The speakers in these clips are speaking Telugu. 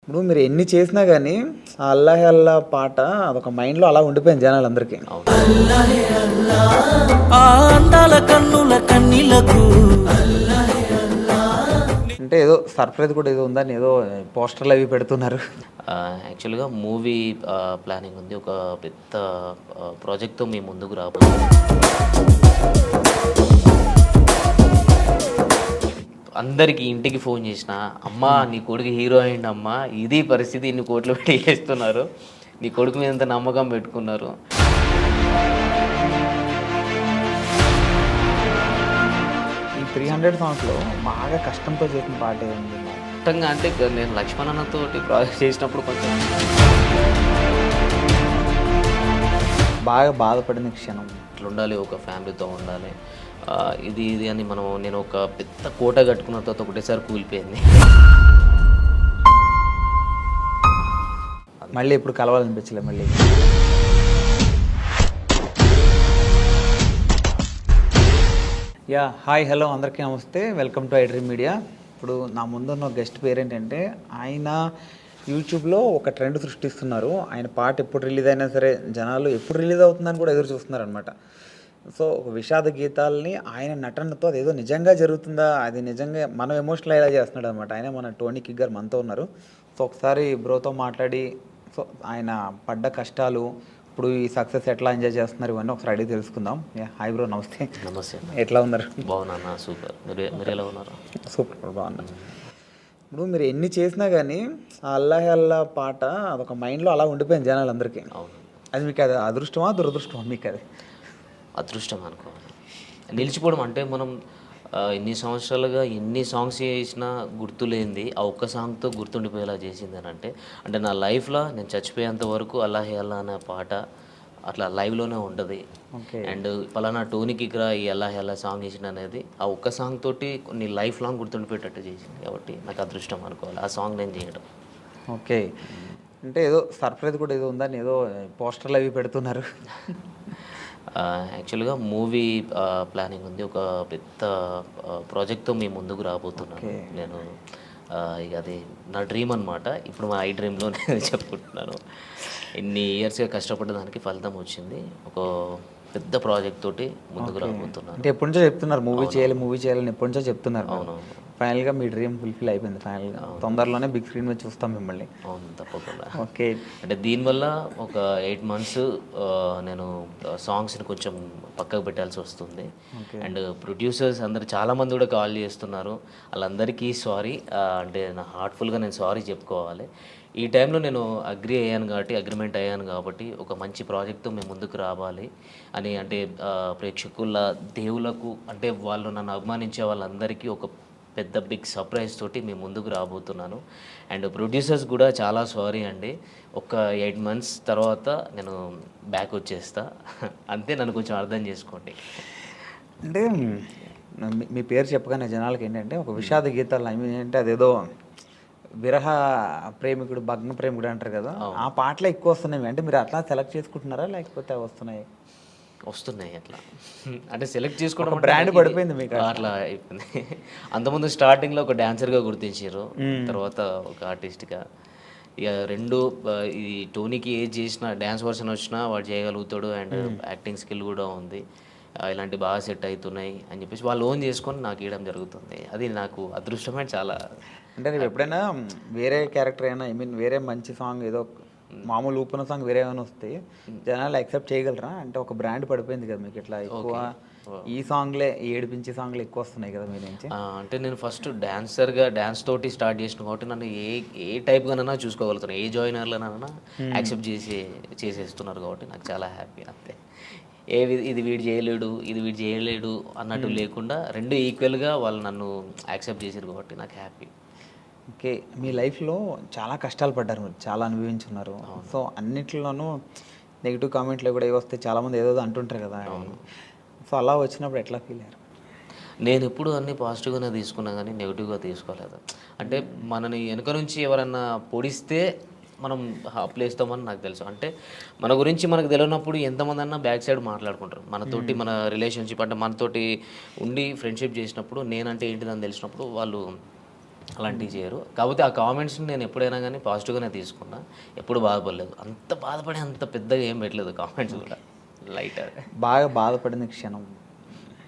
ఇప్పుడు మీరు ఎన్ని చేసినా కానీ ఆ అల్లాహే అల్లా పాట అదొక మైండ్లో అలా ఉండిపోయింది జనాలందరికీ. ఆ అందాల కన్నుల కన్నీలకు అంటే ఏదో సర్ప్రైజ్ కూడా ఏదో ఉందని ఏదో పోస్టర్లు అవి పెడుతున్నారు. యాక్చువల్గా మూవీ ప్లానింగ్ ఉంది. ఒక పెద్ద ప్రాజెక్ట్తో మేము ముందుకు రాబోతున్నాం. అందరికి ఇంటికి ఫోన్ చేసిన, అమ్మా నీ కొడుకు హీరో అయింది అమ్మా, ఇది పరిస్థితి, ఇన్ని కోట్లు పెట్టి చేస్తున్నారు, నీ కొడుకు మీద ఎంత నమ్మకం పెట్టుకున్నారు. ఈ 300 సాంగ్స్లో బాగా కష్టంతో చేసిన పాట ఏంది? మొత్తంగా అంటే నేను లక్ష్మణ్ అన్నతో ప్రాజెక్ట్ చేసినప్పుడు కొంచెం బాగా బాధపడిన క్షణం. ఇట్లా ఉండాలి, ఒక ఫ్యామిలీతో ఉండాలి, ఇది ఇది అని నేను ఒక పెద్ద కోట కట్టుకున్న తర్వాత ఒకటేసారి కూలిపోయింది. మళ్ళీ ఇప్పుడు కలవాలనిపించలే మళ్ళీ. హాయ్ హలో అందరికీ నమస్తే, వెల్కమ్ టు ఐడ్రీమ్ మీడియా. ఇప్పుడు నా ముందున్న గెస్ట్ పేరు ఏంటంటే, ఆయన యూట్యూబ్లో ఒక ట్రెండ్ సృష్టిస్తున్నారు. ఆయన పాట ఎప్పుడు రిలీజ్ అయినా సరే జనాలు ఎప్పుడు రిలీజ్ అవుతుందని కూడా ఎదురు చూస్తున్నారు అనమాట. సో ఒక విషాద గీతాలని ఆయన నటనతో అదేదో నిజంగా జరుగుతుందా, అది నిజంగా మనం ఎమోషనల్ అయ్యేలా చేస్తున్నాడు అనమాట. ఆయన మన టోనీ కిగ్ గారు మనతో ఉన్నారు. సో ఒకసారి బ్రోతో మాట్లాడి సో ఆయన పడ్డ కష్టాలు, ఇప్పుడు ఈ సక్సెస్ ఎట్లా ఎంజాయ్ చేస్తున్నారు, ఇవన్నీ ఒకసారి అడిగి తెలుసుకుందాం. హాయ్ బ్రో, నమస్తే. నమస్తే. ఎట్లా ఉన్నారు? బాగున్నా, సూపర్. మీరు ఎలా ఉన్నారు? సూపర్, బాగున్నారు. ఇప్పుడు మీరు ఎన్ని చేసినా కానీ ఆ అల్లాహే అల్లా పాట అదొక మైండ్లో అలా ఉండిపోయింది జనాలందరికీ. అవును. అది మీకు అది అదృష్టమా దురదృష్టమా మీకు? అది అదృష్టం అనుకోవాలి. నిలిచిపోవడం అంటే మనం ఇన్ని సంవత్సరాలుగా ఎన్ని సాంగ్స్ చేసినా గుర్తులేంది ఆ ఒక్క సాంగ్తో గుర్తుండిపోయేలా చేసింది అని అంటే నా లైఫ్లో నేను చచ్చిపోయేంత వరకు అల్లాహే అల్లా అనే పాట అట్లా లైవ్లోనే ఉంటుంది. అండ్ పలానా టోనీ కిగ్ ఈ అల్లాహే అల్లా సాంగ్ చేసిన అనేది ఆ ఒక్క సాంగ్ తోటి కొన్ని లైఫ్ లాంగ్ గుర్తుండిపోయేటట్టు చేసింది. కాబట్టి నాకు అదృష్టం అనుకోవాలి ఆ సాంగ్ నేను చేయడం. ఓకే, అంటే ఏదో సర్ప్రైజ్ కూడా ఏదో ఉందని ఏదో పోస్టర్లు అవి పెడుతున్నారు. యాక్చువల్గా మూవీ ప్లానింగ్ ఉంది. ఒక పెద్ద ప్రాజెక్ట్తో మేము ముందుకు రాబోతున్నాను. నేను ఇక అది నా డ్రీమ్ అనమాట. ఇప్పుడు మా డ్రీమ్లో నేను చెప్పుకుంటున్నాను. ఇన్ని ఇయర్స్గా కష్టపడ్డ దానికి ఫలితం వచ్చింది. ఒక పెద్ద ప్రాజెక్ట్ తోటి ముందుకు రాబోతున్నాను. అంటే ఎప్పటి నుంచో చెప్తున్నారు మూవీ చేయాలని ఎప్పటి నుంచో చెప్తున్నారు. అవును. ఫైనల్గా మీ డ్రీమ్ ఫుల్ఫిల్ అయిపోయింది. ఫైనల్గా తొందరలోనే బిగ్ స్క్రీన్ మీద చూస్తాం మిమ్మల్ని. అవును, తప్పకుండా. ఓకే, అంటే దీనివల్ల ఒక 8 months నేను సాంగ్స్ని కొంచెం పక్కకు పెట్టాల్సి వస్తుంది. అండ్ ప్రొడ్యూసర్స్ అందరు చాలామంది కూడా కాల్ చేస్తున్నారు. వాళ్ళందరికీ సారీ, అంటే నా హార్ట్ఫుల్గా నేను సారీ చెప్పుకోవాలి. ఈ టైంలో నేను అగ్రిమెంట్ అయ్యాను కాబట్టి ఒక మంచి ప్రాజెక్ట్తో మేము ముందుకు రావాలి అని, అంటే ప్రేక్షకుల దేవులకు, అంటే వాళ్ళు నన్ను అభిమానించే వాళ్ళందరికీ ఒక పెద్ద బిగ్ సర్ప్రైజ్ తోటి మేము ముందుకు రాబోతున్నాను. అండ్ ప్రొడ్యూసర్స్ కూడా చాలా సారీ అండి. ఒక 8 months తర్వాత నేను బ్యాక్ వచ్చేస్తా, అంతే. నన్ను కొంచెం అర్థం చేసుకోండి. అంటే మీ పేరు చెప్పగానే జనాలకి ఏంటంటే ఒక విషాద గీతాలు ఏంటంటే అదేదో విరహ ప్రేమికుడు, భగ్న ప్రేమికుడు అంటారు కదా, ఆ పాటలే ఎక్కువ వస్తున్నాయి. అంటే మీరు అట్లా సెలెక్ట్ చేసుకుంటున్నారా లేకపోతే వస్తున్నాయి? అట్లా అంటే సెలెక్ట్ చేసుకోవడం బ్రాండ్ పడిపోయింది మీకు అట్లా అయిపోయింది. అంతకుముందు స్టార్టింగ్లో ఒక డాన్సర్గా గుర్తించారు, తర్వాత ఒక ఆర్టిస్ట్గా. ఇక రెండు, ఈ టోనీకి ఏజ్ చేసిన డ్యాన్స్ వర్షన్ వచ్చినా వాడు చేయగలుగుతాడు, అండ్ యాక్టింగ్ స్కిల్ కూడా ఉంది, ఇలాంటి బాగా సెట్ అవుతున్నాయి అని చెప్పేసి వాళ్ళు ఓన్ చేసుకొని నాకు ఇవ్వడం జరుగుతుంది. అది నాకు అదృష్టమే చాలా. అంటే నేను ఎప్పుడైనా వేరే క్యారెక్టర్ అయినా, వేరే మంచి సాంగ్ ఏదో మామూలు ఊపిన సాంగ్ వేరే ఏమైనా వస్తే జనాలు యాక్సెప్ట్ చేయగలరా? అంటే ఒక బ్రాండ్ పడిపోయింది కదా మీకు, ఇట్లా ఎక్కువ ఈ సాంగ్లే, ఏడిపించే సాంగ్లు ఎక్కువ వస్తున్నాయి కదా మీ నుంచి. అంటే నేను ఫస్ట్ డాన్స్ తోటి స్టార్ట్ చేసిన కాబట్టి నన్ను ఏ టైప్గానైనా చూసుకోగలుగుతున్నాను, ఏ జాయినర్లనైనా యాక్సెప్ట్ చేసేస్తున్నారు కాబట్టి నాకు చాలా హ్యాపీ. అంతే, ఇది వీడు చేయలేడు అన్నట్టు లేకుండా రెండు ఈక్వల్గా వాళ్ళు నన్ను యాక్సెప్ట్ చేశారు కాబట్టి నాకు హ్యాపీ. ఓకే, మీ లైఫ్లో చాలా కష్టాలు పడ్డారు, మీరు చాలా అనుభవించున్నారు. సో అన్నిట్లోనూ నెగిటివ్ కామెంట్లు కూడా వస్తే చాలామంది ఏదో అంటుంటారు కదా. సో అలా వచ్చినప్పుడు ఎట్లా ఫీల్ అయ్యారు? నేను ఎప్పుడు అన్నీ పాజిటివ్గానే తీసుకున్నా కానీ నెగిటివ్గా తీసుకోలేదు. అంటే మనని వెనుక నుంచి ఎవరన్నా పొడిస్తే మనం ప్లేస్తామని నాకు తెలుసు. అంటే మన గురించి మనకు తెలియనప్పుడు ఎంతమంది అన్నా బ్యాక్ సైడ్ మాట్లాడుకుంటారు మనతోటి, మన రిలేషన్షిప్ అంటే మనతోటి ఉండి ఫ్రెండ్షిప్ చేసినప్పుడు నేనంటే ఏంటిదని తెలిసినప్పుడు వాళ్ళు అలాంటివి చేయరు. కాకపోతే ఆ కామెంట్స్ని నేను ఎప్పుడైనా కానీ పాజిటివ్గానే తీసుకున్నా, ఎప్పుడు బాధపడలేదు. అంత బాధపడి అంత పెద్దగా ఏం పెట్టలేదు కామెంట్స్ కూడా, లైట్. బాగా బాధపడిన క్షణం?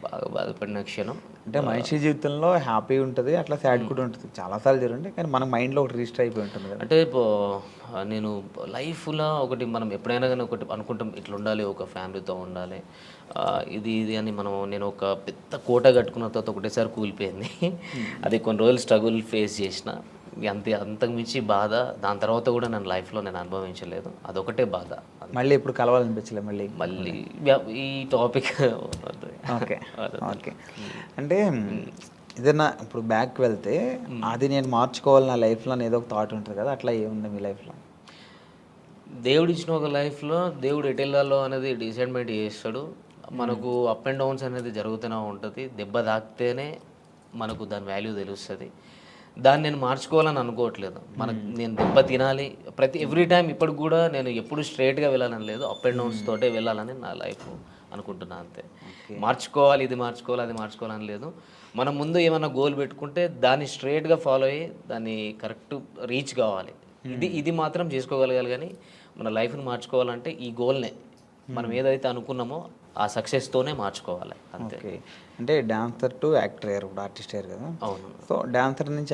బాగా బాధపడిన క్షణం అంటే మనిషి జీవితంలో హ్యాపీ ఉంటుంది, అట్లా సాడ్ కూడా ఉంటుంది, చాలాసార్లు జరుగుతుంది, కానీ మన మైండ్లో ఒకటి రిజిస్టర్ అయిపోయి ఉంటుంది కదా. అంటే నేను లైఫ్లో ఒకటి మనం ఎప్పుడైనా కానీ ఒకటి అనుకుంటాం, ఇట్లా ఉండాలి, ఒక ఫ్యామిలీతో ఉండాలి, ఇది ఇది అని నేను ఒక పెద్ద కోట కట్టుకున్న తర్వాత ఒకటేసారి కూలిపోయింది. అది కొన్ని రోజులు స్ట్రగుల్ ఫేస్ చేసిన, అంతకు మించి బాధ దాని తర్వాత కూడా నేను లైఫ్లో అనుభవించలేదు. అదొకటే బాధ. మళ్ళీ ఇప్పుడు కలవాలనిపించలే మళ్ళీ ఈ టాపిక్. Okay okay. అంటే ఏదైనా ఇప్పుడు బ్యాక్ వెళ్తే అది నేను మార్చుకోవాలి నా లైఫ్లో ఏదో ఒక థాట్ ఉంటుంది కదా, అట్లా ఏముంది మీ లైఫ్లో? దేవుడు ఇచ్చిన ఒక లైఫ్లో దేవుడు ఎటు వెళ్ళాలో అనేది డిసైడ్మెంట్ చేస్తాడు. మనకు అప్ అండ్ డౌన్స్ అనేది జరుగుతూనే ఉంటుంది. దెబ్బ తాకితేనే మనకు దాని వాల్యూ తెలుస్తుంది. దాన్ని నేను మార్చుకోవాలని అనుకోవట్లేదు. నేను దెబ్బ తినాలి ఎవ్రీ టైం. ఇప్పుడు కూడా నేను ఎప్పుడు స్ట్రైట్గా వెళ్ళాలని లేదు, అప్ అండ్ డౌన్స్ తోటే వెళ్ళాలని నా లైఫ్ అనుకుంటున్నాను అంతే. మార్చుకోవాలి, ఇది మార్చుకోవాలి, అది మార్చుకోవాలని లేదు. మనం ముందు ఏమైనా గోల్ పెట్టుకుంటే దాన్ని స్ట్రైట్గా ఫాలో అయ్యి దాన్ని కరెక్ట్ రీచ్ కావాలి. ఇది మాత్రం చేసుకోగలగాలి. కానీ మన లైఫ్ని మార్చుకోవాలంటే ఈ గోల్నే మనం ఏదైతే అనుకున్నామో ఆ సక్సెస్తోనే మార్చుకోవాలి అంతే. అంటే డాన్సర్ టు యాక్టర్ అయ్యారు, ఇప్పుడు ఆర్టిస్ట్ అయ్యారు కదా. అవును. సో డాన్సర్ నుంచి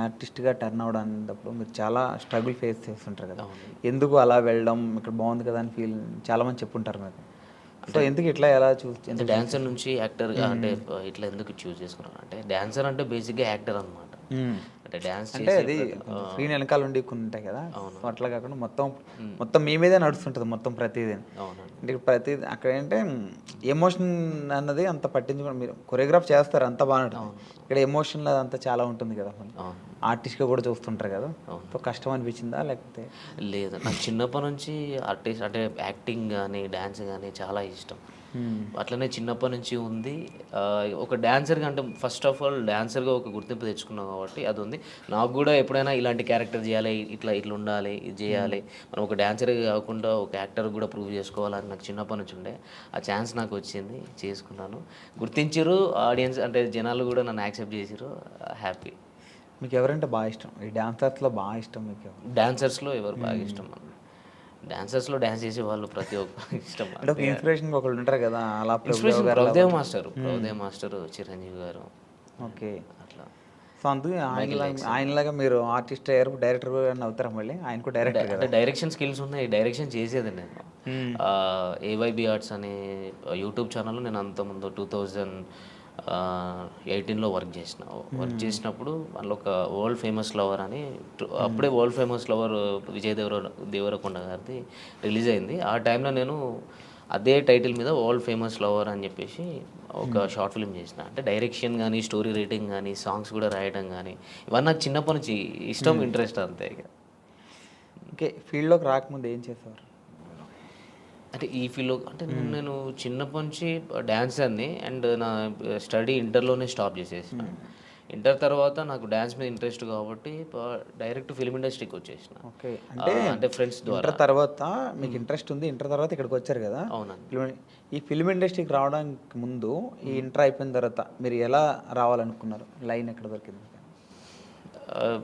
ఆర్టిస్ట్గా టర్న్ అవడానికి మీరు చాలా స్ట్రగుల్ ఫేస్ చేస్తుంటారు కదా. ఎందుకు అలా వెళ్ళడం, ఇక్కడ బాగుంది కదా అని చాలామంది చెప్పుంటారు మీకు. సో ఎందుకు ఇట్లా ఎలా అంటే డాన్సర్ నుంచి యాక్టర్గా అంటే ఇట్లా ఎందుకు చూస్ చేసుకున్నాను అంటే, డాన్సర్ అంటే బేసిక్గా యాక్టర్ అనమాట. అంటే డాన్స్ అంటే అది స్క్రీన్ వెనకాల ఉండి కొన్ని ఉంటాయి కదా. సో అట్లా కాకుండా మొత్తం మీ మీదే నడుస్తుంటుంది మొత్తం ప్రతిదీ. అంటే ప్రతిదీ అక్కడ ఏంటంటే ఎమోషన్ అన్నది అంత పట్టించుకోండి. మీరు కొరియోగ్రాఫ్ చేస్తారు, అంత బాగా. ఇక్కడ ఎమోషన్ అంతా చాలా ఉంటుంది కదా, ఆర్టిస్ట్గా కూడా చూస్తుంటారు కదా. సో కష్టం అనిపించిందా లేకపోతే? లేదు, నాకు చిన్నప్పటి నుంచి ఆర్టిస్ట్ అంటే యాక్టింగ్ కానీ డ్యాన్స్ కానీ చాలా ఇష్టం. అట్లనే చిన్నప్పటి నుంచి ఉంది. ఒక డాన్సర్గా అంటే ఫస్ట్ ఆఫ్ ఆల్ డాన్సర్గా ఒక గుర్తింపు తెచ్చుకున్నాం కాబట్టి అది ఉంది. నాకు కూడా ఎప్పుడైనా ఇలాంటి క్యారెక్టర్ చేయాలి, ఇట్లా ఉండాలి, ఇది చేయాలి, మనం ఒక డాన్సర్గా కాకుండా ఒక యాక్టర్ కూడా ప్రూవ్ చేసుకోవాలని నాకు చిన్నప్పటి నుంచి ఉండే. ఆ ఛాన్స్ నాకు వచ్చింది, చేసుకున్నాను. గుర్తించారు ఆడియన్స్, అంటే జనాలు కూడా నన్ను యాక్సెప్ట్ చేసారు. హ్యాపీ. మీకు ఎవరంటే బాగా ఇష్టం? ఈ డాన్సర్స్లో బాగా ఇష్టం మీకు? డాన్సర్స్లో ఎవరు బాగా ఇష్టం? డాన్సర్స్లో డాన్స్ చేసే వాళ్ళు ప్రతి ఒక్కరు ఇష్టం. అంటే ఒక ఇన్స్పిరేషన్ ఒకళ్ళు ఉంటారు కదా, అలా ప్రభుదేవ్ మాస్టర్, చిరంజీవి గారు. ఓకే, అట్లా. సో అందుకే ఆయనలాగా మీరు ఆర్టిస్ట్ అయ్యారు, డైరెక్టర్ అవుతారా మళ్ళీ? ఆయన కూడా డైరెక్టర్ కదా. డైరెక్షన్ స్కిల్స్ ఉన్నాయి, డైరెక్షన్ చేసేది నేను. ఏవైబి ఆర్ట్స్ అనే యూట్యూబ్ ఛానల్లో నేను అంతకుముందు 2018లో వర్క్ చేసినప్పుడు అందులో ఒక వరల్డ్ ఫేమస్ లవర్ అని, అప్పుడే world famous lover Vijay Deverakonda గారిది రిలీజ్ అయింది. ఆ టైంలో నేను అదే టైటిల్ మీద వరల్డ్ ఫేమస్ లవర్ అని చెప్పేసి ఒక షార్ట్ ఫిల్మ్ చేసిన. అంటే డైరెక్షన్ కానీ, స్టోరీ రైటింగ్ కానీ, సాంగ్స్ కూడా రాయడం కానీ, ఇవన్నీ నాకు చిన్నప్పటి నుంచి ఇష్టం, ఇంట్రెస్ట్ అంతే. ఇక ఓకే, ఫీల్డ్లోకి రాకముందు ఏం చేసేవారు? అంటే ఈ ఫీల్డ్లో అంటే నేను చిన్నప్పటి నుంచి డ్యాన్సర్ని, అండ్ నా స్టడీ ఇంటర్లోనే స్టాప్ చేసేసిన. ఇంటర్ తర్వాత నాకు డ్యాన్స్ మీద ఇంట్రెస్ట్ కాబట్టి డైరెక్ట్ ఫిల్మ్ ఇండస్ట్రీకి వచ్చేసిన. ఓకే, అంటే ఫ్రెండ్స్ ద్వారా. ఇంటర్ తర్వాత మీకు ఇంట్రెస్ట్ ఉంది, ఇంటర్ తర్వాత ఇక్కడికి వచ్చారు కదా. అవునండి. ఈ ఫిల్మ్ ఇండస్ట్రీకి రావడానికి ముందు, ఈ ఇంటర్ అయిపోయిన తర్వాత మీరు ఎలా రావాలనుకున్నారు? లైన్ ఎక్కడ దొరికింది?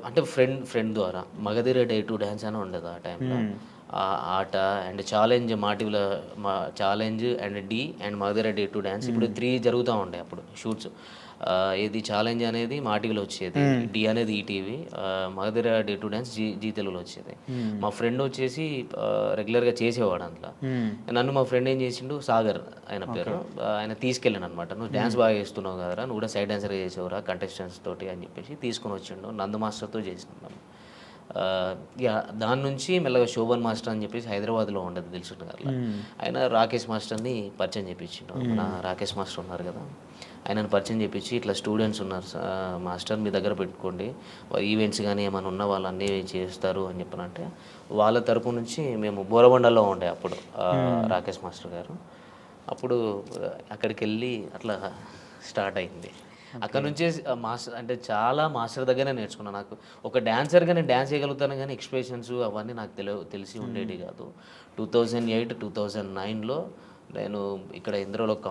అంటే ఫ్రెండ్ ద్వారా మగధీర డే టు డ్యాన్స్ అని ఉండదు ఆ టైంలో. Aata and challenge, challenge and Dhee and Magadheera day to dance, ఇప్పుడు 3 జరుగుతూ ఉండే అప్పుడు షూట్స్. ఇది ఛాలెంజ్ అనేది మా టీవీలో వచ్చేది, డి అనేది ETV, Magadheera day to dance Zee తెలుగులో వచ్చేది. మా ఫ్రెండ్ వచ్చేసి రెగ్యులర్గా చేసేవాడు అందులో. నన్ను మా ఫ్రెండ్ ఏం చేసిండు, సాగర్ ఆయన పేరు, ఆయన తీసుకెళ్ళాను అనమాట. నువ్వు డ్యాన్స్ బాగా చేస్తున్నావు కదరా, నువ్వు కూడా సైడ్ డాన్సర్గా చేసేవరా కంటెస్టెంట్స్ తోటి అని చెప్పేసి తీసుకొని వచ్చిండు. నందు మాస్టర్తో చేసినాం. దాని నుంచి మెల్లగా శోభన్ మాస్టర్ అని చెప్పేసి హైదరాబాద్లో ఉండదు తెలుసు గారు, ఆయన రాకేష్ మాస్టర్ని పరిచయం చేయించిండు. మన రాకేష్ మాస్టర్ ఉన్నారు కదా, ఆయనను పరిచయం చేయించి ఇట్లా స్టూడెంట్స్ ఉన్నారు మాస్టర్, మీ దగ్గర పెట్టుకోండి, ఈవెంట్స్ కానీ ఏమైనా ఉన్న వాళ్ళు అన్నీ చేస్తారు అని చెప్పనంటే, వాళ్ళ తరపు నుంచి మేము బోరబండలో ఉండే అప్పుడు రాకేష్ మాస్టర్ గారు. అప్పుడు అక్కడికి వెళ్ళి అట్లా స్టార్ట్ అయింది. అక్కడ నుంచే మాస్టర్ అంటే చాలా మాస్టర్ దగ్గరనే నేర్చుకున్నాను. నాకు ఒక డాన్సర్గా నేను డ్యాన్స్ చేయగలుగుతాను, కానీ ఎక్స్ప్రెషన్స్ అవన్నీ నాకు తెలిసి ఉండేవి కాదు. 2008, 2009లో నేను ఇక్కడ ఇంద్రలోక్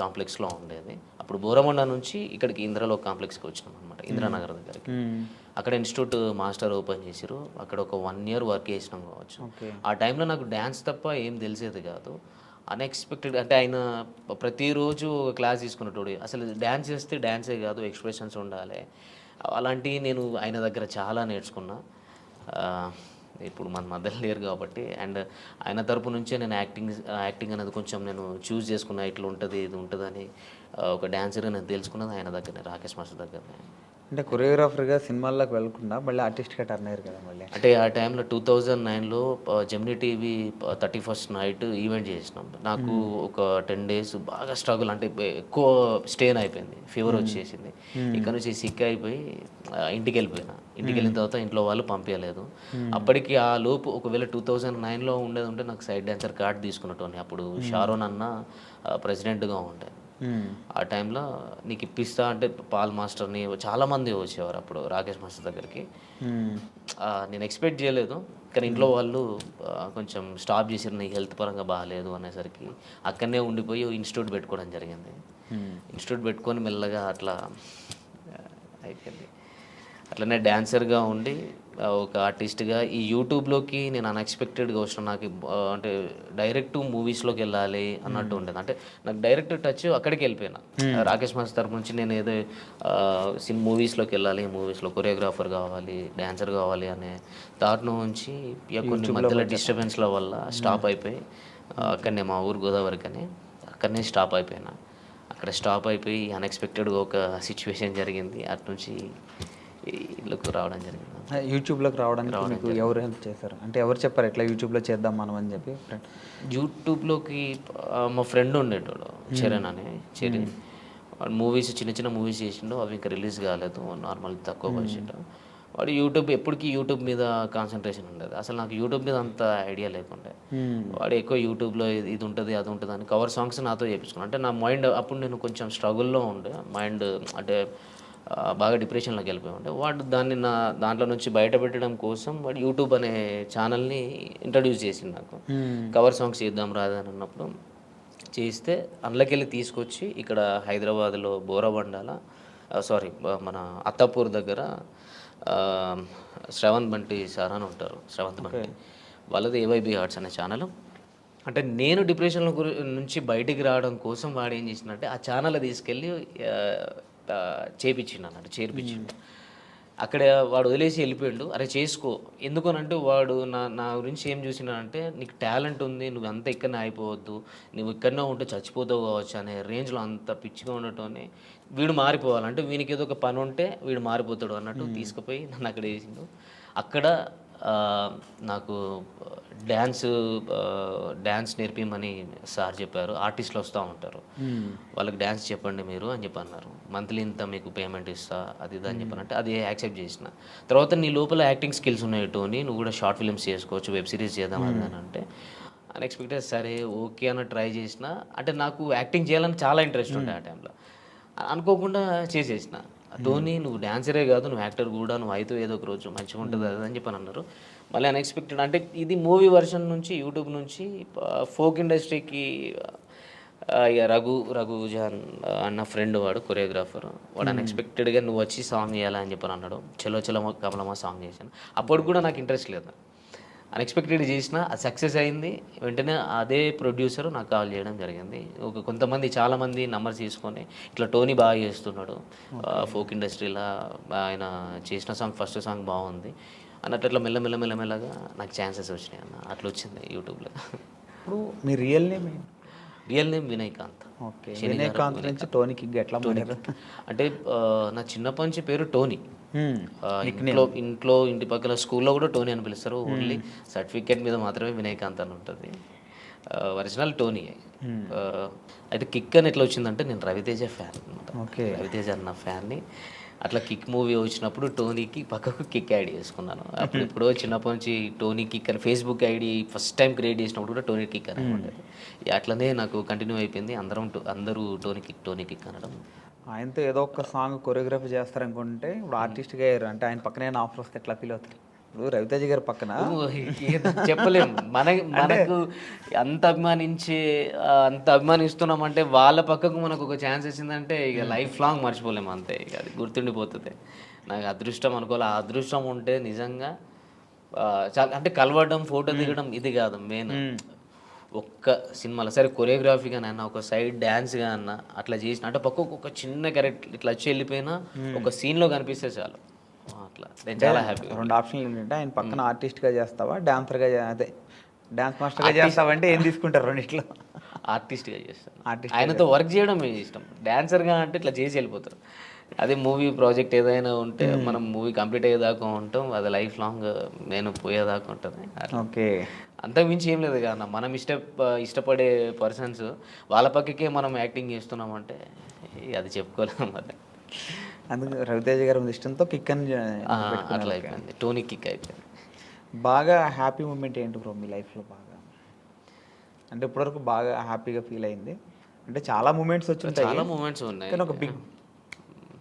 కాంప్లెక్స్లో ఉండేది. అప్పుడు బోరమండ నుంచి ఇక్కడికి ఇంద్రలోక్ కాంప్లెక్స్కి వచ్చినాం అనమాట, ఇంద్రానగర్ దగ్గరికి. అక్కడ ఇన్స్టిట్యూట్ మాస్టర్ ఓపెన్ చేసిరు. అక్కడ ఒక 1 year వర్క్ చేసినాం కావచ్చు. ఆ టైంలో నాకు డ్యాన్స్ తప్ప ఏం తెలిసేది కాదు. అన్ఎక్స్పెక్టెడ్ అంటే ఆయన ప్రతిరోజు ఒక క్లాస్ తీసుకున్నట్టు, అసలు డ్యాన్స్ చేస్తే డ్యాన్సే కాదు ఎక్స్ప్రెషన్స్ ఉండాలి. అలాంటివి నేను ఆయన దగ్గర చాలా నేర్చుకున్నా. ఇప్పుడు మన మధ్యలో లేరు కాబట్టి, అండ్ ఆయన తరపు నుంచే నేను యాక్టింగ్ అనేది కొంచెం నేను చూస్ చేసుకున్నా. ఇట్లా ఉంటుంది ఇది ఉంటుందని ఒక డాన్సర్గా నేను తెలుసుకున్నది ఆయన దగ్గరనే, రాకేష్ మాస్టర్ దగ్గరనే. అంటే కొరియోగ్రాఫర్గా సినిమాల్లోకి వెళ్ళకుండా మళ్ళీ ఆర్టిస్ట్గా టర్న్ అయ్యారు కదా మళ్ళీ. అంటే ఆ టైంలో 2009లో Gemini TV 31st night event చేసినాం. నాకు ఒక 10 days బాగా స్ట్రగుల్, అంటే ఎక్కువ స్టేన్ అయిపోయింది, ఫీవర్ వచ్చేసింది. ఇక్కడ నుంచి సిక్ అయిపోయి ఇంటికి వెళ్ళిపోయినా. ఇంటికి వెళ్ళిన తర్వాత ఇంట్లో వాళ్ళు పంపించలేదు. అప్పటికి ఆ లోపు ఒకవేళ 2009లో ఉండేది ఉంటే నాకు సైడ్ డాన్సర్ కార్డ్ తీసుకున్నట్టు. అప్పుడు షారోన్ అన్న ప్రెసిడెంట్గా ఉండే. ఆ టైంలో నీకు ఇప్పిస్తా అంటే పాల్ మాస్టర్ని చాలామంది వచ్చేవారు అప్పుడు రాకేష్ మాస్టర్ దగ్గరికి. నేను ఎక్స్పెక్ట్ చేయలేదు, కానీ ఇంట్లో వాళ్ళు కొంచెం స్టాప్ చేసారు, నీకు హెల్త్ పరంగా బాగాలేదు అనేసరికి అక్కడనే ఉండిపోయి ఇన్స్టిట్యూట్ పెట్టుకోవడం జరిగింది. ఇన్స్టిట్యూట్ పెట్టుకొని మెల్లగా అట్లా అయిపోయింది. అట్లనే డ్యాన్సర్గా ఉండి ఒక ఆర్టిస్ట్గా ఈ యూట్యూబ్లోకి నేను అన్ఎక్స్పెక్టెడ్గా వచ్చిన. నాకు అంటే డైరెక్ట్ మూవీస్లోకి వెళ్ళాలి అన్నట్టు ఉండేది. అంటే నాకు డైరెక్ట్ టచ్ అక్కడికి వెళ్ళిపోయినా. రాకేష్ మాస్టర్ తరపు నుంచి నేను ఏదో మూవీస్లోకి వెళ్ళాలి, మూవీస్లో కొరియోగ్రాఫర్ కావాలి, డాన్సర్ కావాలి అనే థాట్ నుంచి కొన్ని మధ్యలో డిస్టర్బెన్స్ల వల్ల స్టాప్ అయిపోయి అక్కడనే మా ఊరు గోదావరికి అని అక్కడనే స్టాప్ అయిపోయినా. అక్కడ స్టాప్ అయిపోయి అన్ఎక్స్పెక్టెడ్గా ఒక సిచ్యువేషన్ జరిగింది. అటు నుంచి ఇళ్ళకు రావడం జరిగింది. యూట్యూబ్లోకి రావడానికి మీకు ఎవరు హెల్ప్ చేశారు? అంటే ఎవరు చెప్పారు ఇట్లా యూట్యూబ్లో చేద్దాం మనం అని చెప్పి? యూట్యూబ్లోకి మా ఫ్రెండ్ ఉండేటోడు, చరణ్ అని. చరణ్ మూవీస్ చిన్న చిన్న మూవీస్ చేసిండు, అవి ఇంకా రిలీజ్ కాలేదు, నార్మల్ తక్కువ బడ్జెట్. వాడు ఎప్పటికీ యూట్యూబ్ మీద కాన్సన్ట్రేషన్ ఉండేది. అసలు నాకు యూట్యూబ్ మీద అంత ఐడియా లేకుండే. వాడు ఎక్కువ యూట్యూబ్లో ఇది ఉంటుంది అది ఉంటుంది అని కవర్ సాంగ్స్ నాతో చేయించుకున్నాను. అంటే నా మైండ్ అప్పుడు నేను కొంచెం స్ట్రగుల్లో ఉండే, మైండ్ అంటే బాగా డిప్రెషన్లోకి వెళ్ళిపోయి ఉండే. వాడు దాంట్లో నుంచి బయటపెట్టడం కోసం వాడు యూట్యూబ్ అనే ఛానల్ని ఇంట్రడ్యూస్ చేసింది నాకు. కవర్ సాంగ్స్ చేద్దాం రాదని అన్నప్పుడు చేస్తే అందులోకెళ్ళి తీసుకొచ్చి ఇక్కడ హైదరాబాద్లో బోరబండాల మన అత్తాపూర్ దగ్గర శ్రవంత్ బంటి సార్ అని ఉంటారు. శ్రవంత్ బంటి వాళ్ళది ఏవైబీ ఆర్ట్స్ అనే ఛానల్. అంటే నేను డిప్రెషన్లో నుంచి బయటికి రావడం కోసం వాడు ఏం చేసిందంటే ఆ ఛానల్ తీసుకెళ్ళి చేపించిండు అన్నట్టు, చేర్పించిండు. అక్కడ వాడు వదిలేసి వెళ్ళిపోయాడు. అరే చేసుకో, ఎందుకనంటే వాడు నా గురించి ఏం చూసినాడంటే, నీకు టాలెంట్ ఉంది, నువ్వు అంతా ఇక్కడనే అయిపోవద్దు, నువ్వు ఇక్కడనే ఉంటే చచ్చిపోతావు కావచ్చు అనే రేంజ్లో అంత పిచ్చిగా ఉండటంనే వీడు మారిపోవాలంటే వీనికి ఏదో ఒక పని ఉంటే వీడు మారిపోతాడు అన్నట్టు తీసుకుపోయి నన్ను అక్కడ వేసిండు. అక్కడ నాకు డ్యాన్స్ నేర్పిమని సార్ చెప్పారు. ఆర్టిస్టులు వస్తూ ఉంటారు, వాళ్ళకి డ్యాన్స్ చెప్పండి మీరు అని చెప్పి అన్నారు. మంత్లీ ఇంత మీకు పేమెంట్ ఇస్తా అది ఇది అని చెప్పానంటే అది యాక్సెప్ట్ చేసిన తర్వాత నీ లోపల యాక్టింగ్ స్కిల్స్ ఉన్నాయి టోనీ, నువ్వు కూడా షార్ట్ ఫిల్మ్స్ చేసుకోవచ్చు, వెబ్ సిరీస్ చేద్దాం అని అంటే అన్ఎక్స్పెక్టెడ్ సరే ఓకే అన్న ట్రై చేసిన. అంటే నాకు యాక్టింగ్ చేయాలని చాలా ఇంట్రెస్ట్ ఉండే ఆ టైంలో, అనుకోకుండా చేసేసిన. టోనీ నువ్వు డాన్సరే కాదు, నువ్వు యాక్టర్ కూడా, నువ్వు అయితే ఏదో ఒక రోజు మంచిగా ఉంటుంది అది అని చెప్పని అన్నారు. మళ్ళీ అన్ఎక్స్పెక్టెడ్ అంటే ఇది మూవీ వర్షన్ నుంచి యూట్యూబ్ నుంచి ఫోక్ ఇండస్ట్రీకి రఘుజాన్ అన్న ఫ్రెండ్, వాడు కొరియోగ్రాఫర్, వాడు అన్ఎక్స్పెక్టెడ్గా నువ్వు వచ్చి సాంగ్ చేయాలని చెప్పని అన్నాడు. చలో చలో కమలమ్మ సాంగ్ చేశాను. అప్పుడు కూడా నాకు ఇంట్రెస్ట్ లేదు, అన్ఎక్స్పెక్టెడ్ చేసిన, అది సక్సెస్ అయింది. వెంటనే అదే ప్రొడ్యూసర్ నాకు కాల్ చేయడం జరిగింది. కొంతమంది చాలామంది నంబర్స్ తీసుకొని ఇట్లా టోనీ బాగా చేస్తున్నాడు ఫోక్ ఇండస్ట్రీలో, ఆయన చేసిన సాంగ్ ఫస్ట్ సాంగ్ బాగుంది అన్నట్టు అట్లా మెల్లగా నాకు ఛాన్సెస్ వచ్చినాయి అన్న. అట్లా వచ్చింది యూట్యూబ్లో. ఇప్పుడు మీ real name Vinayakanth. Okay, Vinayakanth నుంచి టోనీకి ఎట్లా మారారు? అంటే నా చిన్నప్పటి నుంచి పేరు టోనీ. ఇంట్లో ఇంటి పక్కల స్కూల్లో కూడా టోనీ అని పిలుస్తారు. ఓన్లీ సర్టిఫికేట్ మీద మాత్రమే వినయకాంత్ అని ఉంటుంది, ఒరిజినల్ టోనీ. అయితే కిక్ అని ఎట్లా వచ్చిందంటే నేను రవితేజ ఫ్యాన్ అనమాట. రవితేజ అన్న ఫ్యాన్ని. అట్లా కిక్ మూవీ వచ్చినప్పుడు టోనీకి పక్కకు కిక్ ఐడి చేసుకున్నాను. అప్పుడు ఎప్పుడో చిన్నప్పటి నుంచి టోనీ కిక్ అని Facebook ID first time create చేసినప్పుడు కూడా టోనీ కిక్ అని ఉండేది. అట్లనే నాకు కంటిన్యూ అయిపోయింది. అందరూ టోనీ కిక్ అనడం. ఆయనతో ఏదో ఒక సాంగ్ కొరియోగ్రఫీ చేస్తారనుకుంటే ఇప్పుడు ఆర్టిస్ట్గా అయ్యారు అంటే ఆయన పక్కనే ఆఫర్ వస్తే ఎట్లా ఫీల్ అవుతారు? ఇప్పుడు రవితేజ గారి పక్కన చెప్పలేము. మనకు అంత అభిమానిస్తున్నామంటే వాళ్ళ పక్కకు మనకు ఒక ఛాన్స్ వచ్చిందంటే ఇక లైఫ్ లాంగ్ మర్చిపోలేము అంతే. ఇక అది గుర్తుండిపోతుంది. నాకు అదృష్టం అనుకోవాలి. ఆ అదృష్టం ఉంటే నిజంగా చాలా అంటే కలవడం, ఫోటో దిగడం ఇది కాదు మెయిన్. ఒక్క సినిమాలో సరే కొరియోగ్రఫీగా అన్న, ఒక సైడ్ డ్యాన్స్గా అన్న అట్లా చేసిన అంటే పక్కకు ఒక చిన్న క్యారెక్టర్ ఇట్లా వచ్చి వెళ్ళిపోయినా ఒక సీన్లో కనిపిస్తే చాలు. అట్లా నేను చాలా హ్యాపీ. 2 ఆప్షన్లు ఏంటంటే ఆయన పక్కన ఆర్టిస్ట్గా చేస్తావా, డాన్సర్గా అదే డాన్స్ మాస్టర్గా చేస్తావా అంటే ఏం తీసుకుంటారు రెండిట్లో? ఆర్టిస్ట్గా చేస్తాను. ఆయనతో వర్క్ చేయడం ఏం ఇష్టం. డాన్సర్గా అంటే ఇట్లా చేసి వెళ్ళిపోతారు. అదే మూవీ ప్రాజెక్ట్ ఏదైనా ఉంటే మనం మూవీ కంప్లీట్ అయ్యేదాకా ఉంటాం. అది లైఫ్ లాంగ్ నేను పోయేదాకా ఉంటుంది. ఓకే, అంతకు మించి ఏం లేదు కదా. మనం ఇష్టపడే పర్సన్స్ వాళ్ళ పక్కకే మనం యాక్టింగ్ చేస్తున్నామంటే అది చెప్పుకోలేము. మరి అందుకు రవితేజ గారి మీద ఇష్టంతో కిక్ అని అట్లా అయిపోయింది. టోనీ కిక్ అయిపోయింది. బాగా హ్యాపీ మూమెంట్ ఏంటి బ్రో మీ లైఫ్లో? బాగా అంటే ఇప్పటివరకు బాగా హ్యాపీగా ఫీల్ అయింది అంటే చాలా మూమెంట్స్ వచ్చి చాలా మూమెంట్స్ ఉన్నాయి కానీ ఒక బిగ్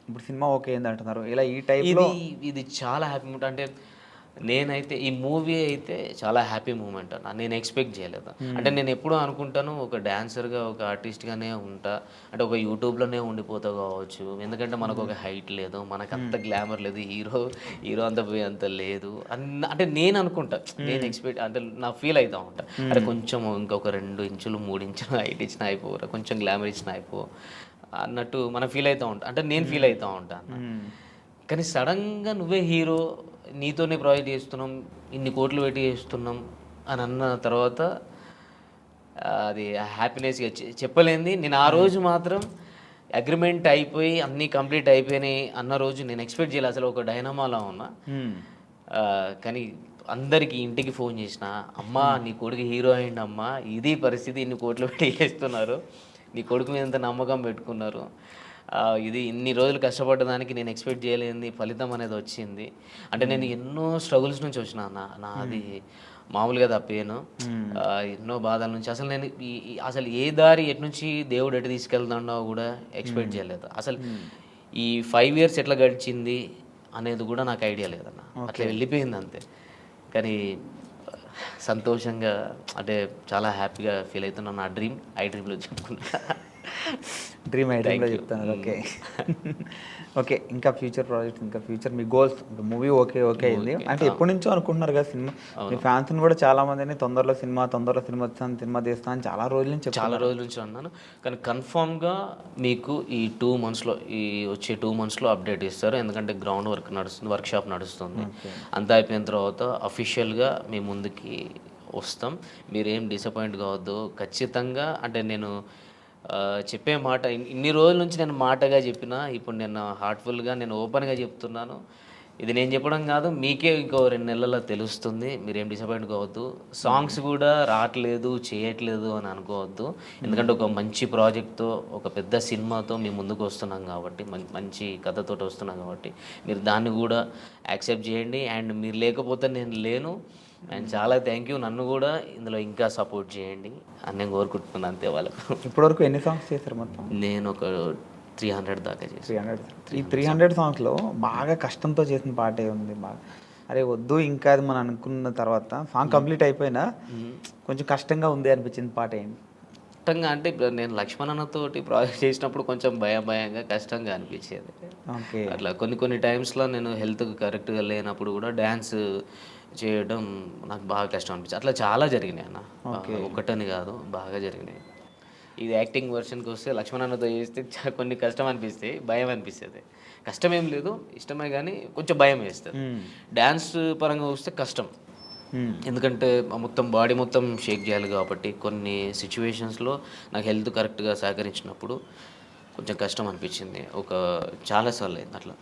ఇప్పుడు సినిమా ఓకే అయింది అంటున్నారు ఇలా ఈ టైప్లో ఇది చాలా హ్యాపీ మూమెంట్. అంటే నేనైతే ఈ మూవీ అయితే చాలా హ్యాపీ మూమెంట్ అన్న. నేను ఎక్స్పెక్ట్ చేయలేదు. అంటే నేను ఎప్పుడూ అనుకుంటాను ఒక డాన్సర్గా ఒక ఆర్టిస్ట్గానే ఉంటా అంటే ఒక యూట్యూబ్లోనే ఉండిపోతా కావచ్చు. ఎందుకంటే మనకు ఒక హైట్ లేదు, మనకు అంత గ్లామర్ లేదు, హీరో అంత లేదు అంటే నేను అనుకుంటా. నేను ఎక్స్పెక్ట్ అంటే నా ఫీల్ అవుతా ఉంటా. అంటే కొంచెం ఇంకొక 2 ఇంచులు 3 ఇంచులు హైట్ ఇచ్చినా అయిపోరా, కొంచెం గ్లామర్ ఇచ్చినా అయిపో అన్నట్టు మనం ఫీల్ అవుతూ ఉంటాం. అంటే నేను ఫీల్ అవుతూ ఉంటాను. కానీ సడన్గా నువ్వే హీరో, నీతోనే ప్రాజెక్ట్ చేస్తున్నాం, ఇన్ని కోట్లు పెట్టి చేస్తున్నాం అని అన్న తర్వాత అది హ్యాపీనెస్గా చెప్పలేంది. నేను ఆ రోజు మాత్రం అగ్రిమెంట్ అయిపోయి అన్నీ కంప్లీట్ అయిపోయినాయి అన్న రోజు నేను ఎక్స్పెక్ట్ చేయలేదు. అసలు ఒక డైనమాలో ఉన్నా. కానీ అందరికీ ఇంటికి ఫోన్ చేసిన, అమ్మా నీ కొడుకు హీరో అయింది అమ్మా, ఇది పరిస్థితి, ఇన్ని కోట్లు పెట్టి చేస్తున్నారు, నీ కొడుకు మీద ఎంత నమ్మకం పెట్టుకున్నారు, ఇది ఇన్ని రోజులు కష్టపడ్డదానికి నేను ఎక్స్పెక్ట్ చేయలేని ఫలితం అనేది వచ్చింది. అంటే నేను ఎన్నో స్ట్రగుల్స్ నుంచి వచ్చిన నాది మామూలుగా తప్పేను. ఎన్నో బాధల నుంచి అసలు నేను అసలు ఏ దారి ఎటు నుంచి దేవుడు ఎటు తీసుకెళ్తాడో కూడా ఎక్స్పెక్ట్ చేయలేదు. అసలు ఈ 5 years ఎట్లా గడిచింది అనేది కూడా నాకు ఐడియా లేదన్న. అట్లా వెళ్ళిపోయింది అంతే. కానీ సంతోషంగా అంటే చాలా హ్యాపీగా ఫీల్ అవుతున్నాను. నా డ్రీమ్ ఐ డ్రీమ్లో చెప్పుకుంటా. డ్రీమ్ ఐటెంలో చెప్తాను. ఓకే ఓకే, ఇంకా ఫ్యూచర్ ప్రాజెక్ట్, ఇంకా ఫ్యూచర్ మీ గోల్స్? మూవీ ఓకే అయింది అంటే ఎప్పటి నుంచో అనుకుంటున్నారు కదా సినిమా. మీ ఫ్యాన్స్ని కూడా చాలా మందిని తొందరలో సినిమా తీస్తాను అని చాలా రోజుల నుంచి అన్నాను. కానీ కన్ఫామ్గా మీకు ఈ 2 monthsలో ఈ వచ్చే 2 monthsలో అప్డేట్ ఇస్తారు. ఎందుకంటే గ్రౌండ్ వర్క్ నడుస్తుంది, వర్క్షాప్ నడుస్తుంది. అంతా అయిపోయిన తర్వాత అఫీషియల్గా మీ ముందుకి వస్తాం. మీరేం డిసప్పాయింట్ కావద్దు. ఖచ్చితంగా అంటే నేను చెప్పే మాట ఇన్ని రోజుల నుంచి నేను మాటగా చెప్పిన, ఇప్పుడు నేను హార్ట్ఫుల్గా నేను ఓపెన్గా చెప్తున్నాను. ఇది నేను చెప్పడం కాదు, మీకే ఇంకో 2 నెలల్లో తెలుస్తుంది. మీరేం డిసప్పాయింట్ కావద్దు. సాంగ్స్ కూడా రావట్లేదు, చేయట్లేదు అని అనుకోవద్దు. ఎందుకంటే ఒక మంచి ప్రాజెక్ట్తో, ఒక పెద్ద సినిమాతో మీ ముందుకు వస్తున్నాం కాబట్టి, మంచి కథతో వస్తున్నాం కాబట్టి మీరు దాన్ని కూడా యాక్సెప్ట్ చేయండి. అండ్ మీరు లేకపోతే నేను లేను. అండ్ చాలా థ్యాంక్ యూ. నన్ను కూడా ఇందులో ఇంకా సపోర్ట్ చేయండి అని నేను కోరుకుంటున్నాను అంతే. వాళ్ళకు ఇప్పటివరకు ఎన్ని సాంగ్స్ చేశారు మొత్తం? నేను ఒక 300 దాకా చేశాను. ఈ 300 సాంగ్స్లో బాగా కష్టంతో చేసిన పాటే ఉంది. బాగా అరే వద్దు ఇంకా అది మనం అనుకున్న తర్వాత సాంగ్ కంప్లీట్ అయిపోయినా కొంచెం కష్టంగా ఉంది అనిపించింది పాట ఏంటి? కష్టంగా అంటే ఇప్పుడు నేను లక్ష్మణ్ అన్నతోటి ప్రాజెక్ట్ చేసినప్పుడు కొంచెం భయంగా కష్టంగా అనిపించేది. అట్లా కొన్ని టైమ్స్లో నేను హెల్త్ కరెక్ట్గా లేనప్పుడు కూడా డ్యాన్స్ చేయడం నాకు బాగా కష్టం అనిపించింది. అట్లా చాలా జరిగినాయి అన్న, ఒకటని కాదు, బాగా జరిగినాయి. ఇది యాక్టింగ్ వర్షన్కి వస్తే లక్ష్మణ్ అన్నతో చేస్తే కొన్ని కష్టం అనిపిస్తాయి, భయం అనిపిస్తుంది. కష్టం ఏం లేదు, ఇష్టమే, కానీ కొంచెం భయం వేస్తుంది. డ్యాన్స్ పరంగా వస్తే కష్టం, ఎందుకంటే మొత్తం బాడీ మొత్తం షేక్ చేయాలి కాబట్టి కొన్ని సిచ్యువేషన్స్లో నాకు హెల్త్ కరెక్ట్గా సహకరించినప్పుడు కొంచెం కష్టం అనిపించింది. చాలాసార్లు అయింది అట్లా.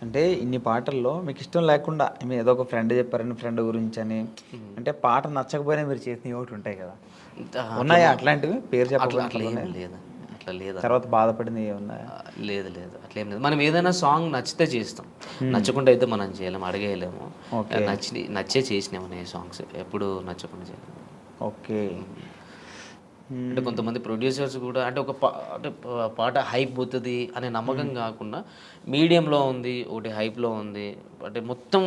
అంటే ఇన్ని పాటల్లో మీకు ఇష్టం లేకుండా మీరు ఏదో ఒక ఫ్రెండ్ చెప్పారని ఫ్రెండ్ గురించి అని, అంటే పాట నచ్చకపోయినా మీరు చేసినవి ఒకటి ఉంటాయి కదా, ఉన్నాయా అట్లాంటివి? పేరు చెప్పలేదు లేదా? అట్లా లేదా? తర్వాత బాధపడింది ఏమున్నాయా? లేదు అట్లేం లేదు. మనం ఏదైనా సాంగ్ నచ్చితే చేస్తాం, నచ్చకుండా అయితే మనం చేయలేము, అడిగేయలేము. నచ్చే చేసినాము నేను సాంగ్స్, ఎప్పుడు నచ్చకుండా చేయలేము. ఓకే, అంటే కొంతమంది ప్రొడ్యూసర్స్ కూడా అంటే అంటే పాట హైప్ పోతుంది అనే నమ్మకం కాకుండా మీడియంలో ఉంది, ఒకటి హైప్లో ఉంది, అంటే మొత్తం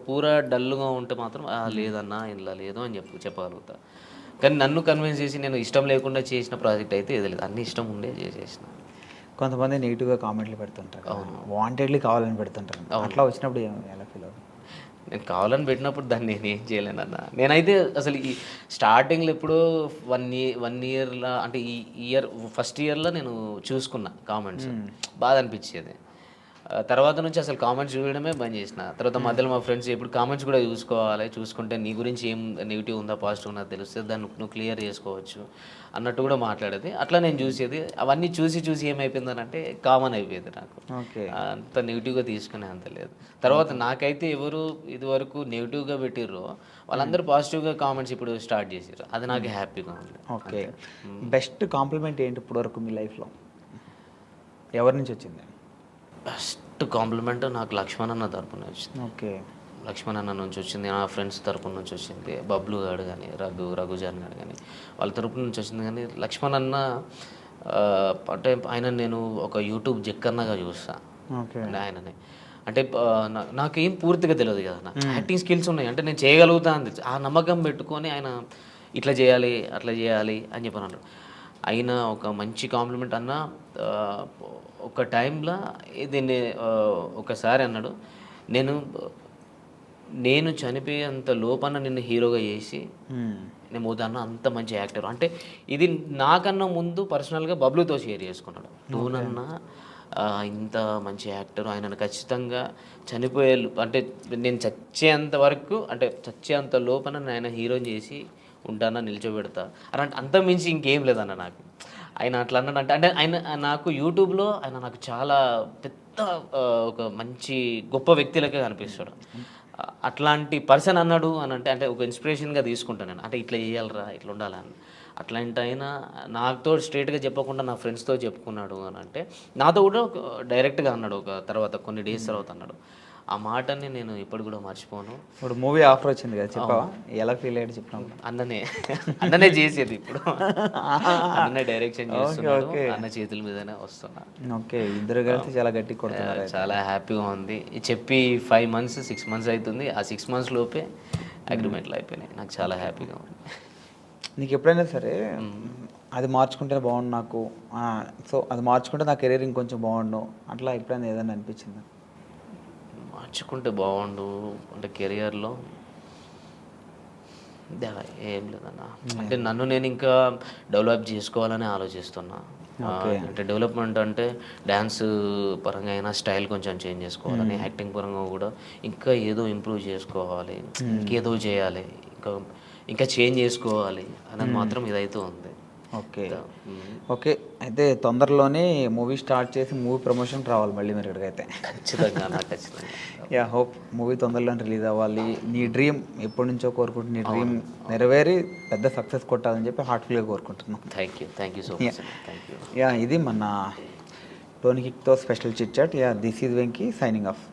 పూరా డల్గా ఉంటే మాత్రం లేదన్నా ఇలా లేదు అని చెప్పగలుగుతా. కానీ నన్ను కన్విన్స్ చేసి నేను ఇష్టం లేకుండా చేసిన ప్రాజెక్ట్ అయితే ఇది లేదు, అన్ని ఇష్టం ఉండే చేసేసిన. కొంతమంది నెగిటివ్గా కామెంట్లు పెడుతుంటారు, వాంటెడ్లీ కావాలని పెడుతుంటారు. అట్లా వచ్చినప్పుడు ఎలా ఫీల్ అవుతుంది? నేను కావాలని పెట్టినప్పుడు దాన్ని నేను ఏం చేయలేనన్న. నేనైతే అసలు ఈ స్టార్టింగ్లో ఎప్పుడో 1 ఇయర్లో అంటే ఈ ఫస్ట్ ఇయర్లో నేను చూసుకున్నా కామెంట్స్, బాధ అనిపించేది. తర్వాత నుంచి అసలు కామెంట్స్ చూడడమే బంద్ చేసిన. తర్వాత మధ్యలో మా ఫ్రెండ్స్ ఇప్పుడు కామెంట్స్ కూడా చూసుకోవాలి, చూసుకుంటే నీ గురించి ఏం నెగిటివ్ ఉందా పాజిటివ్ ఉందా తెలుస్తుంది, దాన్ని నువ్వు క్లియర్ చేసుకోవచ్చు అన్నట్టు కూడా మాట్లాడేది. అట్లా నేను చూసేది. అవన్నీ చూసి ఏమైపోయిందనంటే కామన్ అయిపోయింది నాకు. అంత నెగిటివ్గా తీసుకునే అంత లేదు. తర్వాత నాకైతే ఎవరు ఇదివరకు నెగిటివ్గా పెట్టిర్రో వాళ్ళందరూ పాజిటివ్గా కామెంట్స్ ఇప్పుడు స్టార్ట్ చేసారు. అది నాకు హ్యాపీగా ఉంది. ఓకే, బెస్ట్ కాంప్లిమెంట్ ఏంటి ఇప్పటివరకు మీ లైఫ్లో? ఎవరి నుంచి వచ్చింది? బెస్ట్ కాంప్లిమెంట్ నాకు లక్ష్మణ్ అన్న తరపున వచ్చింది. ఓకే, లక్ష్మణ్ అన్న నుంచి వచ్చింది, నా ఫ్రెండ్స్ తరపున నుంచి వచ్చింది, బబ్లు గారు కానీ రఘుజాన్ గారు కానీ వాళ్ళ తరపున నుంచి వచ్చింది. కానీ లక్ష్మణ్ అన్న అంటే ఆయన నేను ఒక యూట్యూబ్ జక్కన్నగా చూస్తాను. అంటే ఆయననే అంటే నాకేం పూర్తిగా తెలియదు కదా, నా యాక్టింగ్ స్కిల్స్ ఉన్నాయి అంటే నేను చేయగలుగుతా అని ఆ నమ్మకం పెట్టుకొని ఆయన ఇట్లా చేయాలి అట్లా చేయాలి అని చెప్పి అన్నాడు. ఆయన ఒక మంచి కాంప్లిమెంట్ అన్న. ఒక టైంలో దీన్ని ఒకసారి అన్నాడు, నేను చనిపోయేంత లోపల నిన్ను హీరోగా చేసి నేను పోతాను, అంత మంచి యాక్టర్. అంటే ఇది నాకన్నా ముందు పర్సనల్గా బబ్లుతో షేర్ చేసుకున్నాడు. టూనన్నా ఇంత మంచి యాక్టర్, ఆయనను ఖచ్చితంగా చనిపోయే అంటే నేను చచ్చేంత వరకు అంటే చచ్చేంత లోపల ఆయన హీరోని చేసి ఉంటానా, నిల్చోబెడతా అలాంటి అంత మించి ఇంకేం లేదన్న నాకు. ఆయన అట్లా అన్నాడంటే అంటే ఆయన నాకు యూట్యూబ్లో ఆయన నాకు చాలా పెద్ద ఒక మంచి గొప్ప వ్యక్తులకే కనిపిస్తాడు. అట్లాంటి పర్సన్ అన్నాడు అని అంటే ఒక ఇన్స్పిరేషన్గా తీసుకుంటాను నేను. అంటే ఇట్లా చేయాలరా, ఇట్లా ఉండాలని. అట్లాంటి అయినా నాతో స్ట్రేట్గా చెప్పకుండా నా ఫ్రెండ్స్తో చెప్పుకున్నాడు అని అంటే నాతో కూడా డైరెక్ట్గా అన్నాడు. ఒక తర్వాత కొన్ని డేస్ తర్వాత అన్నాడు. ఆ మాటని నేను ఇప్పుడు కూడా మర్చిపోను. ఇప్పుడు మూవీ ఆఫర్ వచ్చింది కదా, చెప్పావా ఎలా ఫీల్ అయ్యాడు? చెప్పినాము. అన్ననే చేసేది, ఇప్పుడు అన్ననే డైరెక్షన్ చేస్తున్నాడు, అన్న చేతుల మీదనే వస్తున్నా. ఓకే, ఇద్దరు కలిసి చాలా గట్టి కొడుతున్నారు. చాలా హ్యాపీగా ఉంది. చెప్పి 5 months 6 months అవుతుంది. ఆ 6 months లోపే అగ్రిమెంట్లు అయిపోయినాయి. నాకు చాలా హ్యాపీగా ఉంది. నీకు ఎప్పుడైనా సరే అది మార్చుకుంటే బాగుండు నాకు, సో అది మార్చుకుంటే నా కెరీర్ ఇంకొంచెం బాగుండు అట్లా ఎప్పుడైనా ఏదైనా అనిపించిందా? మార్చుకుంటే బాగుండు అంటే కెరియర్లో ఏం లేదన్న. అంటే నన్ను నేను ఇంకా డెవలప్ చేసుకోవాలని ఆలోచిస్తున్నా. అంటే డెవలప్మెంట్ అంటే డ్యాన్స్ పరంగా అయినా స్టైల్ కొంచెం చేంజ్ చేసుకోవాలని, యాక్టింగ్ పరంగా కూడా ఇంకా ఏదో ఇంప్రూవ్ చేసుకోవాలి, ఇంకేదో చేయాలి, ఇంకా చేంజ్ చేసుకోవాలి అనేది మాత్రం ఇదైతే ఉంది. ఓకే ఓకే, అయితే తొందరలోనే మూవీ స్టార్ట్ చేసి మూవీ ప్రమోషన్ రావాలి మళ్ళీ మీరు ఇక్కడికైతే. ఖచ్చితంగా ఖచ్చితంగా. యా, హోప్ మూవీ తొందరలోనే రిలీజ్ అవ్వాలి. నీ డ్రీమ్ ఎప్పటి నుంచో కోరుకుంటున్నా, నీ డ్రీమ్ నెరవేరి పెద్ద సక్సెస్ కొట్టాలని చెప్పి హార్ట్ఫుల్గా కోరుకుంటున్నాను. Thank you so much. Thank you. Yeah, ఇది మన టోనీ కిక్తో special chit chat. Yeah, this is Venky signing of.